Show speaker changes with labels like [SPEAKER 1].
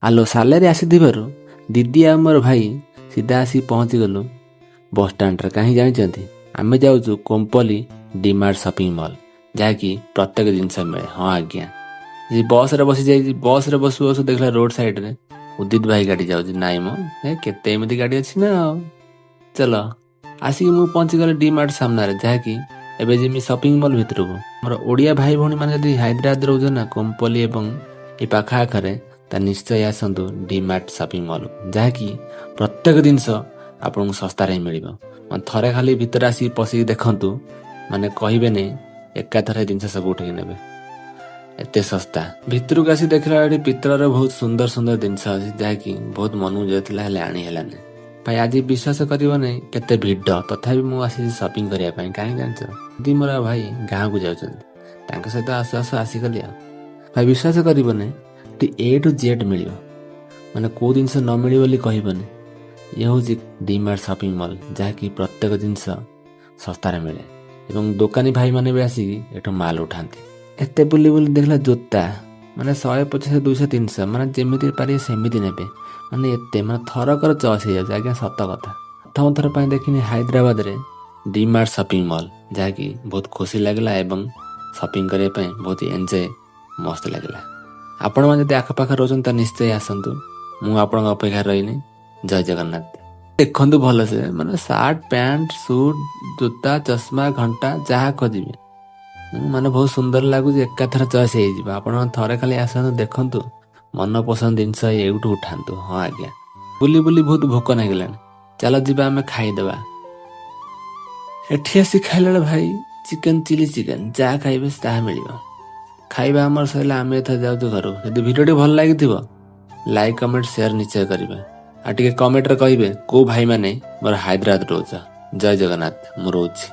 [SPEAKER 1] ଆଲୋ ସାଲେରେ ଆସିଥିବାରୁ ଦିଦି ଆଉ ମୋର ଭାଇ ସିଧା ଆସି ପହଞ୍ଚିଗଲୁ ବସ୍ଷ୍ଟାଣ୍ଡରେ। କାହିଁ ଜାଣିଛନ୍ତି? ଆମେ ଯାଉଛୁ କୋମ୍ପଲି ଡିମାର୍ଟ ସପିଂ ମଲ୍, ଯାହାକି ପ୍ରତ୍ୟେକ ଜିନିଷ ମିଳେ। ହଁ ଆଜ୍ଞା, ବସ୍ରେ ବସିଯାଇଛି। ବସ୍ରେ ବସୁ ବସୁ ଦେଖିଲା ରୋଡ ସାଇଡରେ ଉଦିତ ଭାଇ ଗାଡ଼ି ଯାଉଛି। ନାଇଁ ମ କେତେ ଏମିତି ଗାଡ଼ି ଅଛି ନା ଆଉ। ଚାଲ ଆସିକି ମୁଁ ପହଞ୍ଚିଗଲି ଡିମାର୍ଟ ସାମ୍ନାରେ, ଯାହାକି ଏବେ ଯିମି ସପିଂ ମଲ୍ ଭିତରକୁ। ମୋର ଓଡ଼ିଆ ଭାଇ ଭଉଣୀ ମାନେ ଯଦି ହାଇଦ୍ରାବାଦ ରହୁଛ ନା, କୋମ୍ପଲି ଏବଂ ଏ ପାଖ ଆଖରେ, ତା ନିଶ୍ଚୟ ଆସନ୍ତୁ ଡିମାର୍ଟ ସପିଂ ମଲ୍, ଯାହାକି ପ୍ରତ୍ୟେକ ଜିନିଷ ଆପଣଙ୍କୁ ଶସ୍ତାରେ ହିଁ ମିଳିବ। ମାନେ ଥରେ ଖାଲି ଭିତରେ ଆସିକି ପଶିକି ଦେଖନ୍ତୁ, ମାନେ କହିବେନି ଏକାଥରେ ଜିନିଷ ସବୁ ଉଠେଇକି ନେବେ, ଏତେ ଶସ୍ତା। ଭିତରକୁ ଆସି ଦେଖିଲା ଏଠି ପିତ୍ତଳର ବହୁତ ସୁନ୍ଦର ସୁନ୍ଦର ଜିନିଷ ଅଛି, ଯାହାକି ବହୁତ ମନକୁ ଯାଉଥିଲା, ହେଲେ ଆଣି ହେଲାନି। ଭାଇ ଆଜି ବିଶ୍ୱାସ କରିବନି କେତେ ଭିଡ଼, ତଥାପି ମୁଁ ଆସିଛି ସପିଂ କରିବା ପାଇଁ। କାହିଁକି ଜାଣିଛ? ଦିଦି ମୋର ଭାଇ ଗାଁକୁ ଯାଉଛନ୍ତି, ତାଙ୍କ ସହିତ ଆସୁ ଆସୁ ଆସିଗଲି ଆଉ। ଭାଇ ବିଶ୍ୱାସ କରିବନି, ଏଠି A to Z ମିଳିବ, ମାନେ କେଉଁ ଜିନିଷ ନ ମିଳିବ ବୋଲି କହିବନି। ଇଏ ହେଉଛି ଡିମାର୍ଟ ସପିଂ ମଲ୍, ଯାହାକି ପ୍ରତ୍ୟେକ ଜିନିଷ ଶସ୍ତାରେ ମିଳେ ଏବଂ ଦୋକାନୀ ଭାଇମାନେ ବି ଆସିକି ଏଠୁ ମାଲ ଉଠାନ୍ତି। ଏତେ ବୁଲି ବୁଲି ଦେଖିଲା ଜୋତା ମାନେ 150, 200, 300, ମାନେ ଯେମିତି ପାରିବେ ସେମିତି ନେବେ। ମାନେ ଏତେ ମାନେ ଥରକର ଚଏସ୍ ହେଇଯାଉଛି। ଆଜ୍ଞା ସତ କଥା, ପ୍ରଥମ ଥର ପାଇଁ ଦେଖିନି ହାଇଦ୍ରାବାଦରେ ଡିମାର୍ଟ ସପିଂ ମଲ୍, ଯାହାକି ବହୁତ ଖୁସି ଲାଗିଲା ଏବଂ ସପିଂ କରିବା ପାଇଁ ବହୁତ ଏନ୍ଜୟ ମସ୍ତ ଲାଗିଲା। ଆପଣମାନେ ଯଦି ଆଖପାଖ ରହୁଛନ୍ତି ତ ନିଶ୍ଚୟ ଆସନ୍ତୁ, ମୁଁ ଆପଣଙ୍କ ଅପେକ୍ଷାରେ ରହିନି। ଜୟ ଜଗନ୍ନାଥ। ଦେଖନ୍ତୁ ଭଲସେ, ମାନେ ସାର୍ଟ ପ୍ୟାଣ୍ଟ ସୁଟ୍ ଜୋତା ଚଷମା ଘଣ୍ଟା ଯାହା ଖୋଜିବେ, ମାନେ ବହୁତ ସୁନ୍ଦର ଲାଗୁଛି। ଏକାଥରେ ଚଏସ୍ ହେଇଯିବ। ଆପଣ ଥରେ ଖାଲି ଆସନ୍ତୁ, ଦେଖନ୍ତୁ, ମନ ପସନ୍ଦ ଜିନିଷ ଏଇଠୁ ଉଠାନ୍ତୁ। ହଁ ଆଜ୍ଞା, ବୁଲି ବୁଲି ବହୁତ ଭୋକ ଲାଗିଲାଣି, ଚାଲ ଯିବା ଆମେ ଖାଇଦେବା। ଏଠି ଆସି ଖାଇଲା ବେଳେ ଭାଇ ଚିକେନ ଚିଲି ଚିକେନ ଯାହା ଖାଇବେ ତାହା ମିଳିବ। ଖାଇବା ଆମର ସରିଲା, ଆମେ ଏଥର ଯାଉଛୁ ଘରକୁ। ଯଦି ଭିଡ଼ିଓଟି ଭଲ ଲାଗିଥିବ ଲାଇକ୍ କମେଣ୍ଟ ସେୟାର ନିଶ୍ଚୟ କରିବେ, ଆଉ ଟିକେ କମେଣ୍ଟରେ କହିବେ କେଉଁ ଭାଇମାନେ ମୋର ହାଇଦ୍ରାବାଦ ରହୁଛ। ଜୟ ଜଗନ୍ନାଥ, ମୁଁ ରହୁଛି।